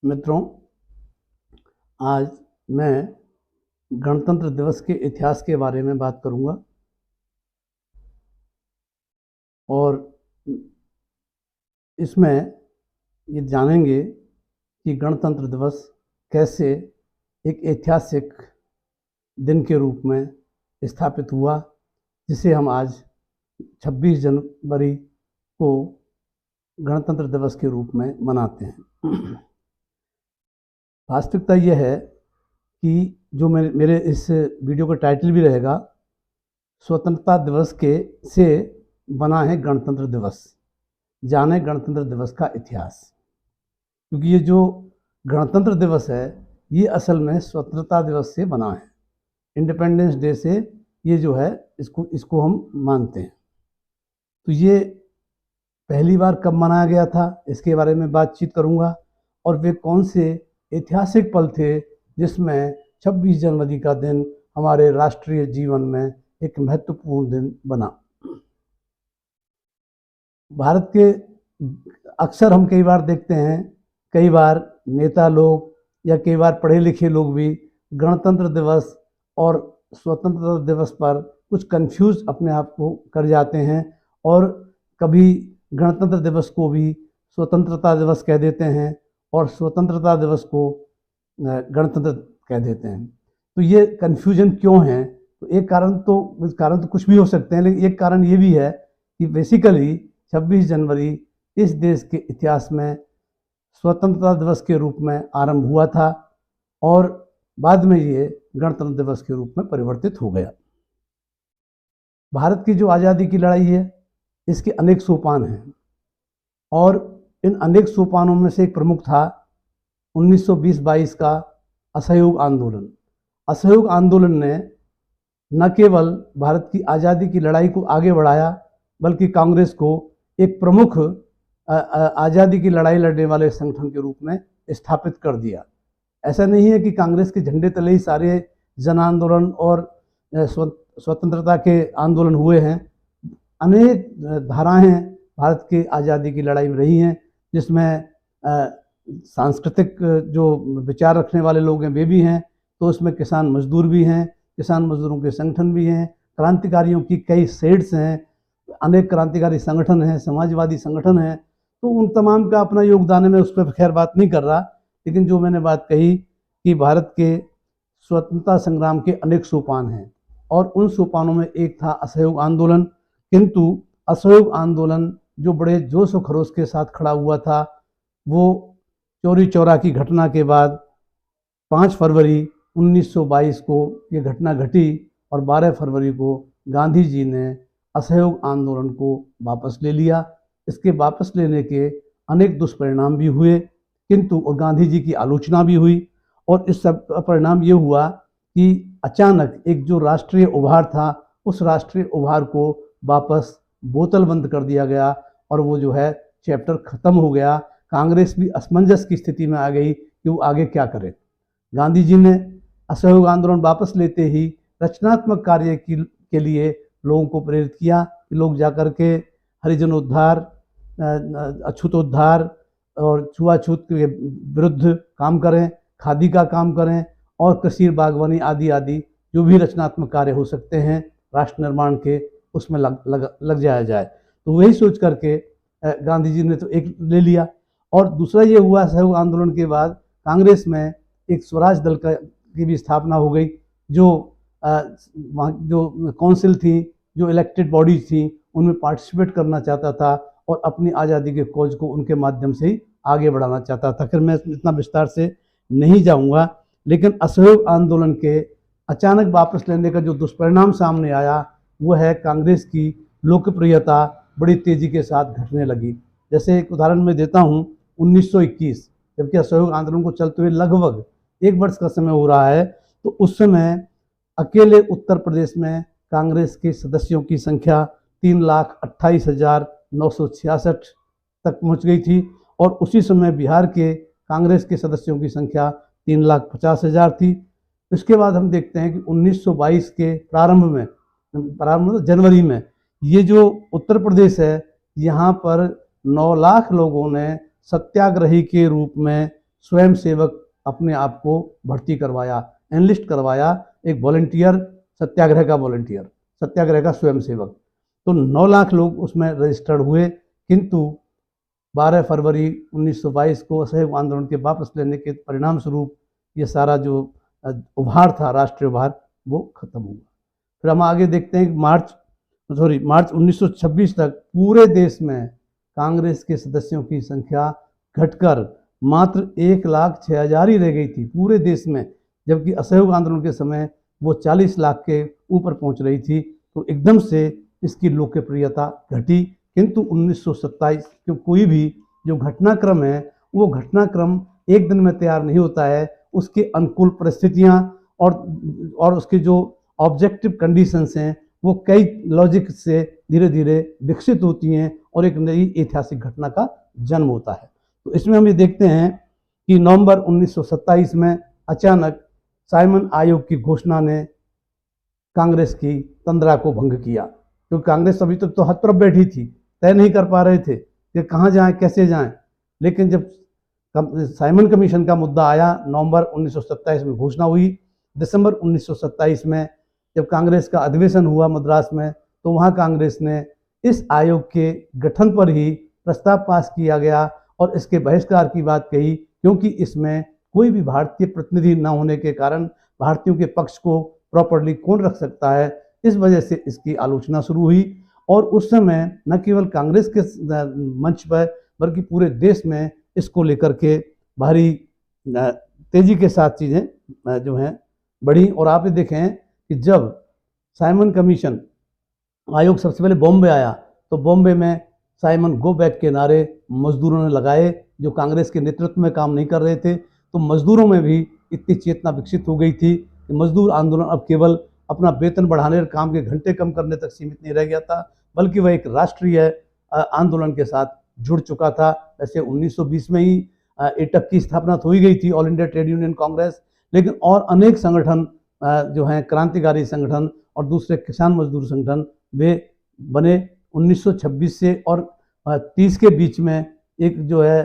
मित्रों, आज मैं गणतंत्र दिवस के इतिहास के बारे में बात करूंगा और इसमें ये जानेंगे कि गणतंत्र दिवस कैसे एक ऐतिहासिक दिन के रूप में स्थापित हुआ, जिसे हम आज 26 जनवरी को गणतंत्र दिवस के रूप में मनाते हैं। वास्तविकता यह है कि जो मेरे इस वीडियो का टाइटल भी रहेगा, स्वतंत्रता दिवस के से बना है गणतंत्र दिवस, जाने गणतंत्र दिवस का इतिहास। क्योंकि ये जो गणतंत्र दिवस है ये असल में स्वतंत्रता दिवस से बना है, इंडिपेंडेंस डे से ये जो है इसको हम मानते हैं। तो ये पहली बार कब मनाया गया था इसके बारे में बातचीत करूंगा, और वे कौन से ऐतिहासिक पल थे जिसमें 26 जनवरी का दिन हमारे राष्ट्रीय जीवन में एक महत्वपूर्ण दिन बना। भारत के अक्सर हम कई बार देखते हैं, कई बार नेता लोग या कई बार पढ़े लिखे लोग भी गणतंत्र दिवस और स्वतंत्रता दिवस पर कुछ कंफ्यूज अपने आप को कर जाते हैं, और कभी गणतंत्र दिवस को भी स्वतंत्रता दिवस कह देते हैं और स्वतंत्रता दिवस को गणतंत्र कह देते हैं। तो ये कन्फ्यूजन क्यों है? तो एक कारण तो कुछ भी हो सकते हैं, लेकिन एक कारण ये भी है कि बेसिकली 26 जनवरी इस देश के इतिहास में स्वतंत्रता दिवस के रूप में आरंभ हुआ था और बाद में ये गणतंत्र दिवस के रूप में परिवर्तित हो गया। भारत की जो आज़ादी की लड़ाई है इसके अनेक सोपान हैं, और इन अनेक सोपानों में से एक प्रमुख था 1920-22 का असहयोग आंदोलन। असहयोग आंदोलन ने न केवल भारत की आज़ादी की लड़ाई को आगे बढ़ाया, बल्कि कांग्रेस को एक प्रमुख आज़ादी की लड़ाई लड़ने वाले संगठन के रूप में स्थापित कर दिया। ऐसा नहीं है कि कांग्रेस के झंडे तले ही सारे जन आंदोलन और स्वतंत्रता के आंदोलन हुए हैं। अनेक धाराएं भारत के आज़ादी की लड़ाई में रही हैं, जिसमें सांस्कृतिक जो विचार रखने वाले लोग हैं वे भी हैं, तो उसमें किसान मजदूर भी हैं, किसान मजदूरों के संगठन भी हैं, क्रांतिकारियों की कई सेड्स हैं, अनेक क्रांतिकारी संगठन हैं, समाजवादी संगठन हैं। तो उन तमाम का अपना योगदान है, मैं उस पर खैर बात नहीं कर रहा। लेकिन जो मैंने बात कही कि भारत के स्वतंत्रता संग्राम के अनेक सोपान हैं, और उन सोपानों में एक था असहयोग आंदोलन। किंतु असहयोग आंदोलन जो बड़े जोश और खरोश के साथ खड़ा हुआ था, वो चौरी चौरा की घटना के बाद 5 फरवरी 1922 को ये घटना घटी, और 12 फरवरी को गांधी जी ने असहयोग आंदोलन को वापस ले लिया। इसके वापस लेने के अनेक दुष्परिणाम भी हुए, किंतु और गांधी जी की आलोचना भी हुई, और इस सब परिणाम ये हुआ कि अचानक एक जो राष्ट्रीय उभार था, उस राष्ट्रीय उभार को वापस बोतल बंद कर दिया गया, और वो जो है चैप्टर ख़त्म हो गया। कांग्रेस भी असमंजस की स्थिति में आ गई कि वो आगे क्या करे। गांधी जी ने असहयोग आंदोलन वापस लेते ही रचनात्मक कार्य के लिए लोगों को प्रेरित किया कि लोग जाकर के हरिजनोद्धार, अछूतोद्धार और छुआछूत के विरुद्ध काम करें, खादी का काम करें, और कृषि बागवानी आदि आदि जो भी रचनात्मक कार्य हो सकते हैं राष्ट्र निर्माण के, उसमें लग जाया जाए। तो वही सोच करके गांधी जी ने तो एक ले लिया, और दूसरा ये हुआ सहयोग आंदोलन के बाद कांग्रेस में एक स्वराज दल की भी स्थापना हो गई, जो काउंसिल थी, जो इलेक्टेड बॉडीज थी, उनमें पार्टिसिपेट करना चाहता था और अपनी आज़ादी के खोज को उनके माध्यम से ही आगे बढ़ाना चाहता था। फिर मैं इतना विस्तार से नहीं जाऊंगा, लेकिन असहयोग आंदोलन के अचानक वापस लेने का जो दुष्परिणाम सामने आया वो है कांग्रेस की लोकप्रियता बड़ी तेज़ी के साथ घटने लगी। जैसे एक उदाहरण मैं देता हूँ, 1921 जबकि असहयोग आंदोलन को चलते हुए लगभग 1 वर्ष का समय हो रहा है, तो उस समय अकेले उत्तर प्रदेश में कांग्रेस के सदस्यों की संख्या 3,28,966 तक पहुंच गई थी, और उसी समय बिहार के कांग्रेस के सदस्यों की संख्या 3,50,000 थी। इसके बाद हम देखते हैं कि 1922 के प्रारंभ जनवरी में ये जो उत्तर प्रदेश है, यहाँ पर 9 लाख लोगों ने सत्याग्रही के रूप में स्वयंसेवक अपने आप को भर्ती करवाया, एनलिस्ट करवाया, एक वॉलंटियर, सत्याग्रह का वॉलंटियर, सत्याग्रह का स्वयंसेवक। तो 9 लाख लोग उसमें रजिस्टर्ड हुए, किंतु 12 फरवरी 1922 को असहयोग आंदोलन के वापस लेने के परिणाम स्वरूप ये सारा जो उभार था, राष्ट्रीय उभार, वो खत्म हुआ। फिर हम आगे देखते हैं कि मार्च 1926 तक पूरे देश में कांग्रेस के सदस्यों की संख्या घटकर मात्र 1,06,000 ही रह गई थी पूरे देश में, जबकि असहयोग आंदोलन के समय वो 40 लाख के ऊपर पहुंच रही थी। तो एकदम से इसकी लोकप्रियता घटी। किंतु 1927 के कोई भी जो घटनाक्रम है, वो घटनाक्रम एक दिन में तैयार नहीं होता है। उसके अनुकूल परिस्थितियाँ और उसके जो ऑब्जेक्टिव कंडीशंस हैं, वो कई लॉजिक से धीरे धीरे विकसित होती हैं और एक नई ऐतिहासिक घटना का जन्म होता है। तो इसमें हम ये देखते हैं कि नवंबर 1927 में अचानक साइमन आयोग की घोषणा ने कांग्रेस की तंद्रा को भंग किया, क्योंकि कांग्रेस अभी तक तो हतप्रभ बैठी थी, तय नहीं कर पा रहे थे कि कहाँ जाएं, कैसे जाएं। लेकिन जब साइमन कमीशन का मुद्दा आया, नवंबर 1927 में घोषणा हुई। दिसंबर 1927 में जब कांग्रेस का अधिवेशन हुआ मद्रास में, तो वहाँ कांग्रेस ने इस आयोग के गठन पर ही प्रस्ताव पास किया गया और इसके बहिष्कार की बात कही, क्योंकि इसमें कोई भी भारतीय प्रतिनिधि न होने के कारण भारतीयों के पक्ष को प्रॉपरली कौन रख सकता है। इस वजह से इसकी आलोचना शुरू हुई और उस समय न केवल कांग्रेस के मंच पर बल्कि पूरे देश में इसको लेकर के भारी तेजी के साथ चीज़ें जो हैं बढ़ी। और आप ये देखें कि जब साइमन कमीशन आयोग सबसे पहले बॉम्बे आया, तो बॉम्बे में साइमन गो बैक के नारे मजदूरों ने लगाए, जो कांग्रेस के नेतृत्व में काम नहीं कर रहे थे। तो मजदूरों में भी इतनी चेतना विकसित हो गई थी कि मजदूर आंदोलन अब केवल अपना वेतन बढ़ाने और काम के घंटे कम करने तक सीमित नहीं रह गया था, बल्कि वह एक राष्ट्रीय आंदोलन के साथ जुड़ चुका था। वैसे 1920 में ही एटक की स्थापना तो हो ही गई थी, all India trade union Congress, लेकिन और अनेक संगठन जो हैं क्रांतिकारी संगठन और दूसरे किसान मजदूर संगठन वे बने 1926 से। और 30 के बीच में एक जो है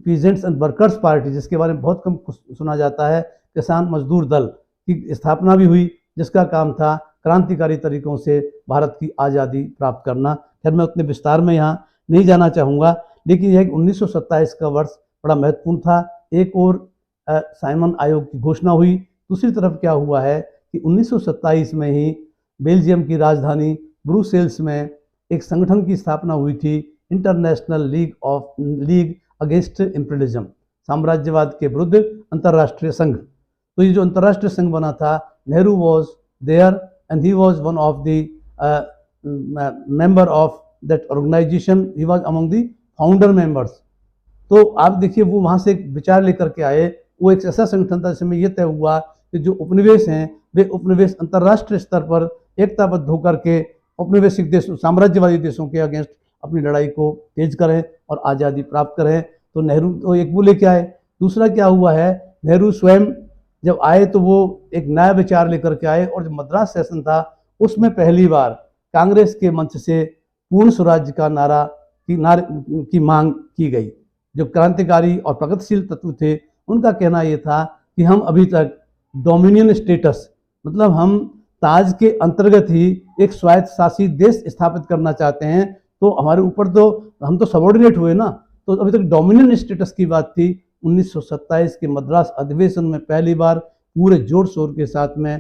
पीजेंट्स एंड वर्कर्स पार्टी, जिसके बारे में बहुत कम सुना जाता है, किसान मजदूर दल की स्थापना भी हुई, जिसका काम था क्रांतिकारी तरीकों से भारत की आज़ादी प्राप्त करना। खैर मैं उतने विस्तार में यहाँ नहीं जाना चाहूँगा, लेकिन यह 1927 का वर्ष बड़ा महत्वपूर्ण था। एक और साइमन आयोग की घोषणा हुई, दूसरी तरफ क्या हुआ है कि 1927 में ही बेल्जियम की राजधानी ब्रुसेल्स में एक संगठन की स्थापना हुई थी, इंटरनेशनल लीग अगेंस्ट इम्पीरियलिज्म, साम्राज्यवाद के विरुद्ध अंतर्राष्ट्रीय संघ। तो ये जो अंतर्राष्ट्रीय संघ बना था, Nehru was there and he was one of the member of that organisation, he was among the founder members. तो आप देखिए वो वहाँ से एक विचार लेकर के आए। वो एक ऐसा संगठन था जिसमें यह तय हुआ कि जो उपनिवेश हैं, वे उपनिवेश अंतर्राष्ट्रीय स्तर पर एकताबद्ध होकर के औपनिवेशिक देशों, साम्राज्यवादी देशों के अगेंस्ट अपनी लड़ाई को तेज करें और आज़ादी प्राप्त करें। तो नेहरू तो एक वो लेके आए। दूसरा क्या हुआ है, नेहरू स्वयं जब आए तो वो एक नया विचार लेकर के आए, और जो मद्रास सेशन था उसमें पहली बार कांग्रेस के मंच से पूर्ण स्वराज्य का नारा की मांग की गई। जो क्रांतिकारी और प्रगतिशील तत्व थे, उनका कहना ये था कि हम अभी तक डोमिनियन स्टेटस, मतलब हम ताज के अंतर्गत ही एक स्वायत्त शासित देश स्थापित करना चाहते हैं। तो हमारे ऊपर तो हम तो सबॉर्डिनेट हुए ना, तो अभी तक डोमिनियन स्टेटस की बात थी। 1927 के मद्रास अधिवेशन में पहली बार पूरे जोर शोर के साथ में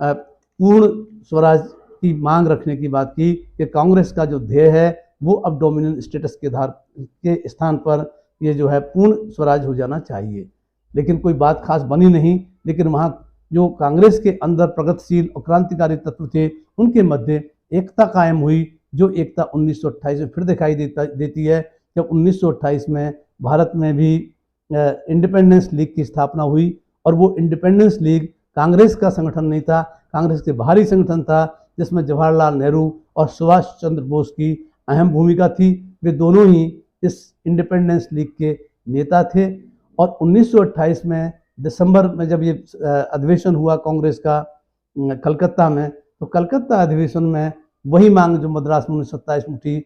पूर्ण स्वराज की मांग रखने की बात की कि कांग्रेस का जो ध्येय है वो अब डोमिनियन स्टेटस के के स्थान पर ये जो है पूर्ण स्वराज हो जाना चाहिए। लेकिन कोई बात खास बनी नहीं। लेकिन वहाँ जो कांग्रेस के अंदर प्रगतिशील और क्रांतिकारी तत्व थे, उनके मध्य एकता कायम हुई, जो एकता 1928 में फिर दिखाई देती है, जब 1928 में भारत में भी इंडिपेंडेंस लीग की स्थापना हुई। और वो इंडिपेंडेंस लीग कांग्रेस का संगठन नहीं था, कांग्रेस के बाहरी संगठन था, जिसमें जवाहरलाल नेहरू और सुभाष चंद्र बोस की अहम भूमिका थी। वे दोनों ही इस इंडिपेंडेंस लीग के नेता थे। और 1928 में दिसंबर में जब ये अधिवेशन हुआ कांग्रेस का कलकत्ता में, तो कलकत्ता अधिवेशन में वही मांग जो मद्रास में 1927 में उठी,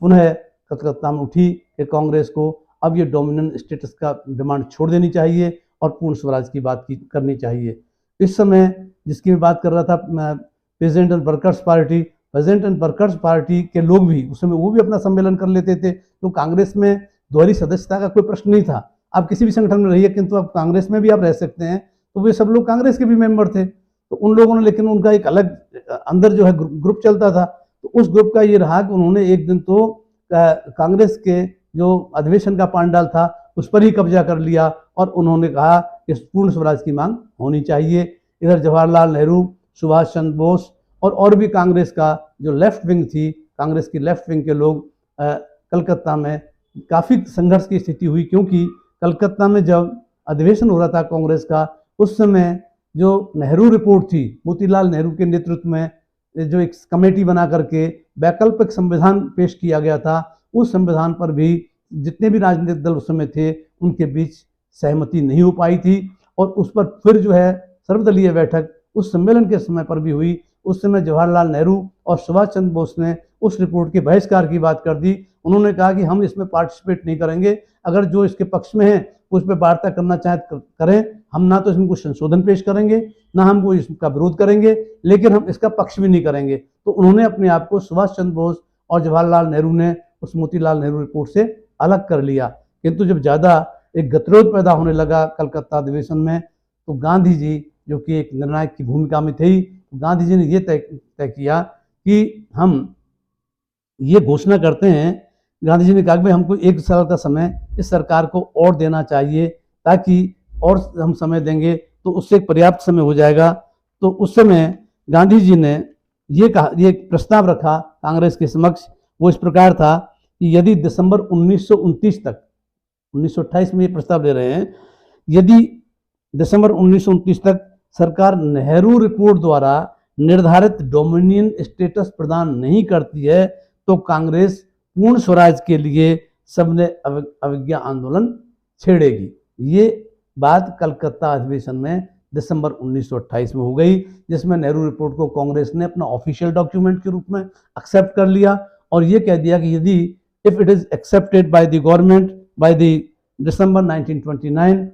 पुनः कलकत्ता में उठी कि कांग्रेस को अब ये डोमिनेंट स्टेटस का डिमांड छोड़ देनी चाहिए और पूर्ण स्वराज की बात करनी चाहिए। इस समय जिसकी मैं बात कर रहा था, peasant and workers party, peasant and workers party के लोग भी उस समय वो भी अपना सम्मेलन कर लेते थे। तो कांग्रेस में दोहरी सदस्यता का कोई प्रश्न नहीं था। आप किसी भी संगठन में रहिए, किंतु अब कांग्रेस में भी आप रह सकते हैं। तो वे सब लोग कांग्रेस के भी मेंबर थे। तो उन लोगों ने, लेकिन उनका एक अलग अंदर जो है ग्रुप चलता था। तो उस ग्रुप का ये रहा कि उन्होंने एक दिन तो कांग्रेस के जो अधिवेशन का पांडाल था उस पर ही कब्जा कर लिया और उन्होंने कहा कि पूर्ण स्वराज की मांग होनी चाहिए। इधर जवाहरलाल नेहरू, सुभाष चंद्र बोस और भी कांग्रेस का जो लेफ्ट विंग थी, कांग्रेस की लेफ्ट विंग के लोग कलकत्ता में काफ़ी संघर्ष की स्थिति हुई, क्योंकि कलकत्ता में जब अधिवेशन हो रहा था कांग्रेस का, उस समय जो नेहरू रिपोर्ट थी, मोतीलाल नेहरू के नेतृत्व में जो एक कमेटी बना करके वैकल्पिक संविधान पेश किया गया था, उस संविधान पर भी जितने भी राजनीतिक दल उस समय थे उनके बीच सहमति नहीं हो पाई थी। और उस पर फिर जो है सर्वदलीय बैठक उस सम्मेलन के समय पर भी हुई। उस समय जवाहरलाल नेहरू और सुभाष चंद्र बोस ने उस रिपोर्ट के बहिष्कार की बात कर दी। उन्होंने कहा कि हम इसमें पार्टिसिपेट नहीं करेंगे, अगर जो इसके पक्ष में है उस पर वार्ता करना चाहे करें, हम ना तो इसमें कुछ संशोधन पेश करेंगे, ना हम कोई इसका विरोध करेंगे, लेकिन हम इसका पक्ष भी नहीं करेंगे। तो उन्होंने अपने आप को सुभाष चंद्र बोस और जवाहरलाल नेहरू ने उस मोतीलाल नेहरू रिपोर्ट से अलग कर लिया। किंतु जब ज़्यादा एक गतिरोध पैदा होने लगा कलकत्ता अधिवेशन में, तो गांधी जी, जो कि एक निर्णायक की भूमिका में थे, गांधी जी ने ये तय किया कि हम ये घोषणा करते हैं। गांधी जी ने कहा कि भाई हमको 1 साल का समय इस सरकार को और देना चाहिए, ताकि और हम समय देंगे तो उससे पर्याप्त समय हो जाएगा। तो उस समय गांधी जी ने ये कहा, ये प्रस्ताव रखा कांग्रेस के समक्ष। वो इस प्रकार था कि यदि दिसंबर 1929 तक, 1928 में ये प्रस्ताव दे रहे हैं, यदि दिसंबर 1929 तक सरकार नेहरू रिपोर्ट द्वारा निर्धारित डोमिनियन स्टेटस प्रदान नहीं करती है तो कांग्रेस पूर्ण स्वराज के लिए सबने अवज्ञा आंदोलन छेड़ेगी। ये बात कलकत्ता अधिवेशन में दिसंबर 1928 में हो गई, जिसमें नेहरू रिपोर्ट को कांग्रेस ने अपना ऑफिशियल डॉक्यूमेंट के रूप में एक्सेप्ट कर लिया और ये कह दिया कि यदि if it is accepted by the government by the December 1929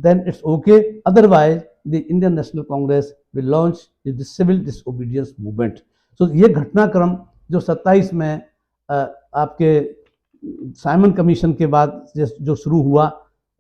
then it's okay, otherwise the Indian National Congress will launch the civil disobedience movement। so ये घटनाक्रम जो 27 में आपके साइमन कमीशन के बाद जो शुरू हुआ,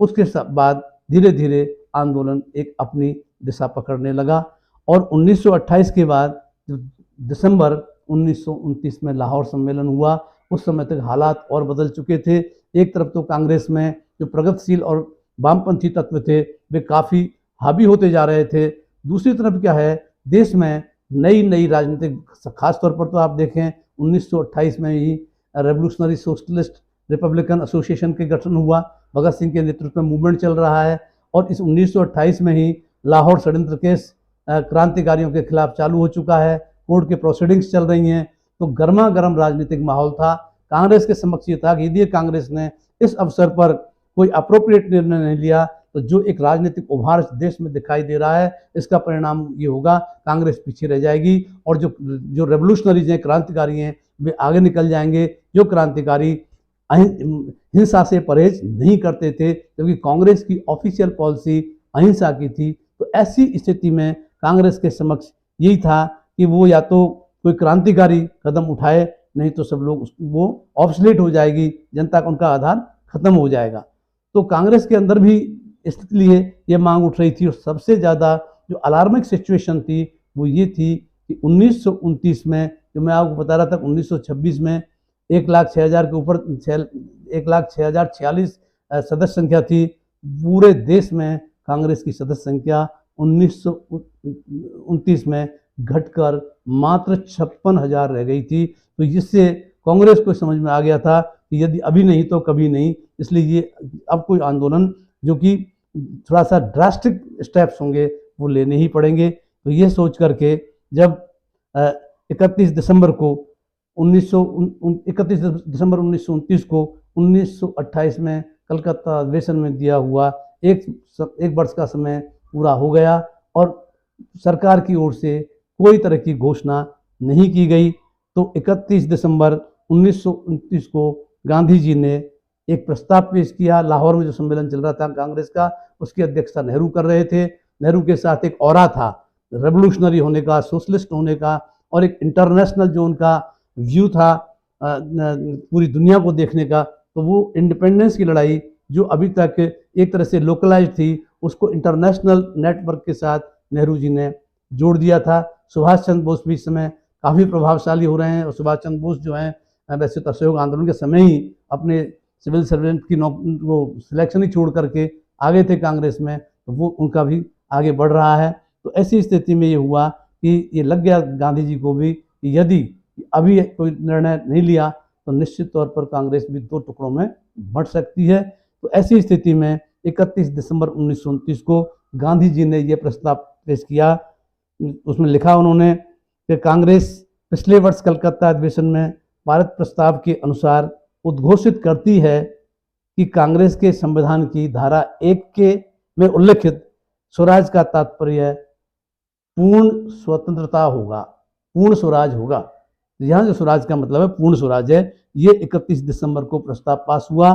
उसके बाद धीरे धीरे आंदोलन एक अपनी दिशा पकड़ने लगा। और 1928 के बाद दिसंबर 1929 में लाहौर सम्मेलन हुआ। उस समय तक हालात और बदल चुके थे। एक तरफ तो कांग्रेस में जो प्रगतिशील और वामपंथी तत्व थे वे काफ़ी हावी होते जा रहे थे। दूसरी तरफ क्या है, देश में नई नई राजनीतिक, खासतौर पर तो आप देखें 1928 में ही रेवोल्यूशनरी सोशलिस्ट रिपब्लिकन एसोसिएशन के गठन हुआ, भगत सिंह के नेतृत्व में मूवमेंट चल रहा है। और इस 1928 में ही लाहौर षड्यंत्र केस क्रांतिकारियों के खिलाफ चालू हो चुका है, कोर्ट के प्रोसीडिंग्स चल रही हैं। तो गर्मा गर्म राजनीतिक माहौल था। कांग्रेस के समक्ष ये था कि यदि कांग्रेस ने इस अवसर पर कोई अप्रोप्रिएट निर्णय नहीं लिया तो जो एक राजनीतिक उभार देश में दिखाई दे रहा है, इसका परिणाम ये होगा, कांग्रेस पीछे रह जाएगी और जो रेवोल्यूशनरीज हैं, क्रांतिकारी हैं, वे आगे निकल जाएंगे। जो क्रांतिकारी हिंसा से परहेज नहीं करते थे, क्योंकि कांग्रेस की ऑफिशियल पॉलिसी अहिंसा की थी। तो ऐसी स्थिति में कांग्रेस के समक्ष यही था कि वो या तो कोई क्रांतिकारी कदम उठाए, नहीं तो सब लोग वो ऑब्सोलेट हो जाएगी, जनता का उनका आधार खत्म हो जाएगा। तो कांग्रेस के अंदर भी इसलिए ये मांग उठ रही थी। और सबसे ज़्यादा जो अलार्मिक सिचुएशन थी वो ये थी कि 1929 में, जो मैं आपको बता रहा था, 1926 में 1,06,000 के ऊपर 1,06,046 सदस्य संख्या थी। पूरे देश में कांग्रेस की सदस्य संख्या 1929 में घटकर मात्र 56,000 रह गई थी। तो जिससे कांग्रेस को समझ में आ गया था कि यदि अभी नहीं तो कभी नहीं, इसलिए ये अब कोई आंदोलन जो कि थोड़ा सा ड्रास्टिक स्टेप्स होंगे वो लेने ही पड़ेंगे। तो ये सोच करके जब 31 दिसंबर 1929 को 1928 में कलकत्ता अधिवेशन में दिया हुआ एक वर्ष का समय पूरा हो गया और सरकार की ओर से कोई तरह की घोषणा नहीं की गई। तो 31 दिसंबर 1929 को गांधी जी ने एक प्रस्ताव पेश किया। लाहौर में जो सम्मेलन चल रहा था कांग्रेस का, उसकी अध्यक्षता नेहरू कर रहे थे। नेहरू के साथ एक ऑरा था रेवोल्यूशनरी होने का, सोशलिस्ट होने का, और एक इंटरनेशनल जो उनका व्यू था पूरी दुनिया को देखने का। तो वो इंडिपेंडेंस की लड़ाई जो अभी तक एक तरह से लोकलाइज थी, उसको इंटरनेशनल नेटवर्क के साथ नेहरू जी ने जोड़ दिया था। सुभाष चंद्र बोस भी इस समय काफ़ी प्रभावशाली हो रहे हैं, और सुभाष चंद्र बोस जो हैं वैसे तो असहयोग आंदोलन के समय ही अपने सिविल सर्वेंट की वो सिलेक्शन ही छोड़ करके आ गए थे कांग्रेस में, तो वो उनका भी आगे बढ़ रहा है। तो ऐसी स्थिति में ये हुआ कि ये लग गया गांधी जी को भी कि यदि अभी कोई निर्णय नहीं लिया तो निश्चित तौर पर कांग्रेस भी दो टुकड़ों में बढ़ सकती है। तो ऐसी स्थिति में 31 दिसंबर 1929 को गांधी जी ने यह प्रस्ताव पेश किया। उसमें लिखा उन्होंने कि कांग्रेस पिछले वर्ष कलकत्ता अधिवेशन में भारत प्रस्ताव के अनुसार उद्घोषित करती है कि कांग्रेस के संविधान की धारा 1 के में उल्लिखित स्वराज का तात्पर्य पूर्ण स्वतंत्रता होगा, पूर्ण स्वराज होगा। यहाँ जो स्वराज का मतलब है पूर्ण स्वराज है। ये 31 दिसंबर को प्रस्ताव पास हुआ,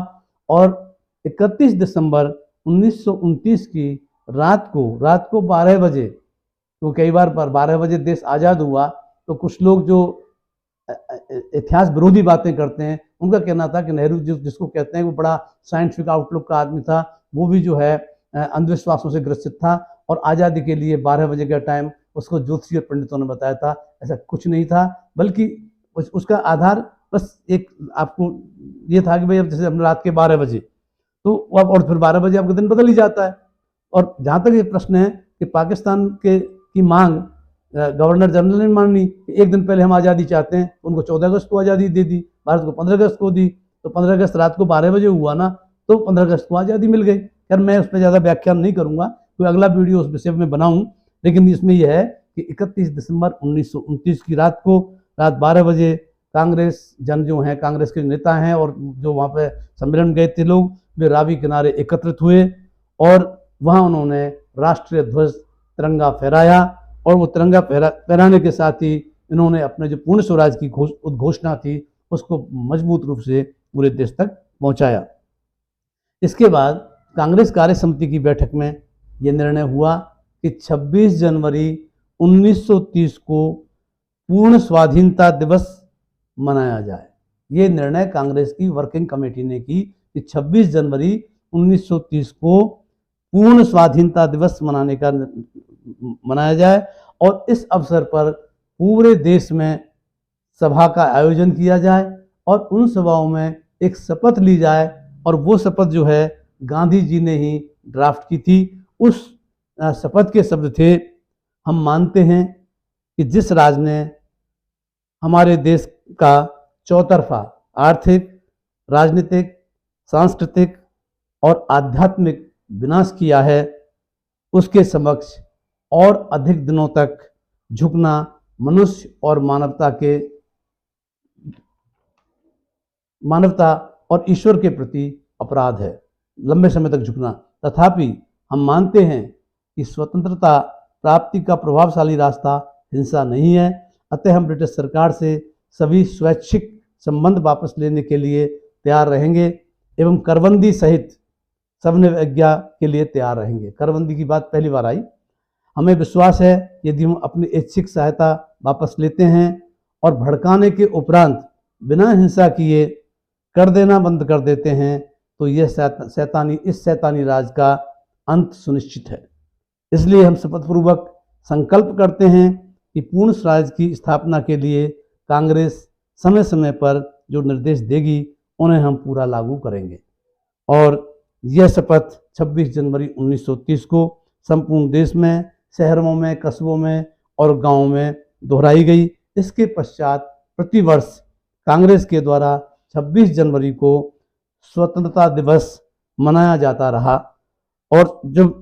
और 31 दिसंबर 1929 की रात को 12 बजे, तो कई बार 12 बजे देश आज़ाद हुआ, तो कुछ लोग जो इतिहास विरोधी बातें करते हैं उनका कहना था कि नेहरू जिसको कहते हैं वो बड़ा साइंटिफिक आउटलुक का आदमी था, वो भी जो है अंधविश्वासों से ग्रसित था, और आज़ादी के लिए 12 बजे का टाइम उसको ज्योतिषी और पंडितों ने बताया था। ऐसा कुछ नहीं था, बल्कि उसका आधार बस एक आपको ये था कि भाई अब जैसे अपने रात के 12 बजे तो अब, और फिर 12 बजे आपका दिन बदल ही जाता है। और जहाँ तक ये प्रश्न है कि पाकिस्तान की मांग गवर्नर जनरल ने मानी कि एक दिन पहले हम आज़ादी चाहते हैं, उनको 14 अगस्त को आज़ादी दे दी, भारत को 15 अगस्त को दी, तो 15 अगस्त रात को 12 बजे हुआ ना, तो 15 अगस्त को आज़ादी मिल गई। खैर मैं उस पर ज़्यादा व्याख्यान नहीं करूँगा, कोई अगला वीडियो उस विषय में बनाऊँ, लेकिन इसमें यह है कि 31 दिसंबर 1929 की रात 12 बजे कांग्रेस जन जो हैं, कांग्रेस के नेता हैं और जो वहाँ पे सम्मेलन गए थे लोग, वे रावी किनारे एकत्रित हुए, और वहाँ उन्होंने राष्ट्रीय ध्वज तिरंगा फहराया, और वो तिरंगा फहराने के साथ ही इन्होंने अपने जो पूर्ण स्वराज की उद्घोषणा थी उसको मजबूत रूप से पूरे देश तक पहुंचाया। इसके बाद कांग्रेस कार्य समिति की बैठक में ये निर्णय हुआ कि 26 जनवरी 1930 को पूर्ण स्वाधीनता दिवस मनाया जाए। ये निर्णय कांग्रेस की वर्किंग कमेटी ने की कि 26 जनवरी 1930 को पूर्ण स्वाधीनता दिवस मनाया जाए, और इस अवसर पर पूरे देश में सभा का आयोजन किया जाए, और उन सभाओं में एक शपथ ली जाए, और वो शपथ जो है गांधी जी ने ही ड्राफ्ट की थी। उस शपथ के शब्द थे, हम मानते हैं कि जिस राज ने हमारे देश का चौतरफा आर्थिक, राजनीतिक, सांस्कृतिक और आध्यात्मिक विनाश किया है, उसके समक्ष और अधिक दिनों तक झुकना मनुष्य और मानवता और ईश्वर के प्रति अपराध है, लंबे समय तक झुकना। तथापि हम मानते हैं कि स्वतंत्रता प्राप्ति का प्रभावशाली रास्ता हिंसा नहीं है, अतः हम ब्रिटिश सरकार से सभी स्वैच्छिक संबंध वापस लेने के लिए तैयार रहेंगे एवं करबंदी सहित समन्वय के लिए तैयार रहेंगे। करबंदी की बात पहली बार आई। हमें विश्वास है यदि हम अपनी ऐच्छिक सहायता वापस लेते हैं और भड़काने के उपरांत बिना हिंसा किए कर देना बंद कर देते हैं तो यह शैतानी राज का अंत सुनिश्चित है। इसलिए हम शपथपूर्वक संकल्प करते हैं कि पूर्ण स्वराज की स्थापना के लिए कांग्रेस समय समय पर जो निर्देश देगी उन्हें हम पूरा लागू करेंगे। और यह शपथ 26 जनवरी 1930 को संपूर्ण देश में, शहरों में, कस्बों में और गांवों में दोहराई गई। इसके पश्चात प्रतिवर्ष कांग्रेस के द्वारा 26 जनवरी को स्वतंत्रता दिवस मनाया जाता रहा। और जब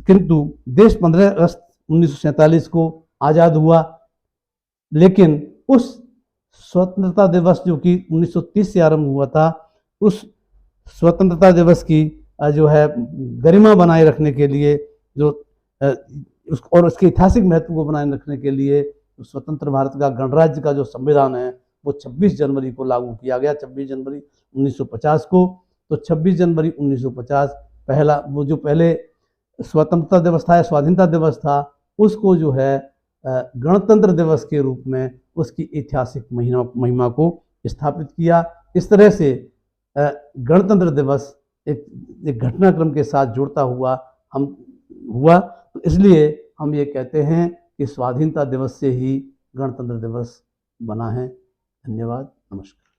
किंतु देश 15 अगस्त 1947 को आज़ाद हुआ, लेकिन उस स्वतंत्रता दिवस जो कि 1930 से आरंभ हुआ था, उस स्वतंत्रता दिवस की जो है गरिमा बनाए रखने के लिए और उसके ऐतिहासिक महत्व को बनाए रखने के लिए स्वतंत्र भारत का गणराज्य का जो संविधान है वो 26 जनवरी को लागू किया गया। 26 जनवरी 1950 को तो 26 जनवरी 1950 पहला वो जो पहले स्वतंत्रता दिवस था या स्वाधीनता दिवस था, उसको जो है गणतंत्र दिवस के रूप में उसकी ऐतिहासिक महिमा को स्थापित किया। इस तरह से गणतंत्र दिवस एक घटनाक्रम के साथ जुड़ता हुआ हुआ, तो इसलिए हम ये कहते हैं कि स्वाधीनता दिवस से ही गणतंत्र दिवस बना है। धन्यवाद, नमस्कार।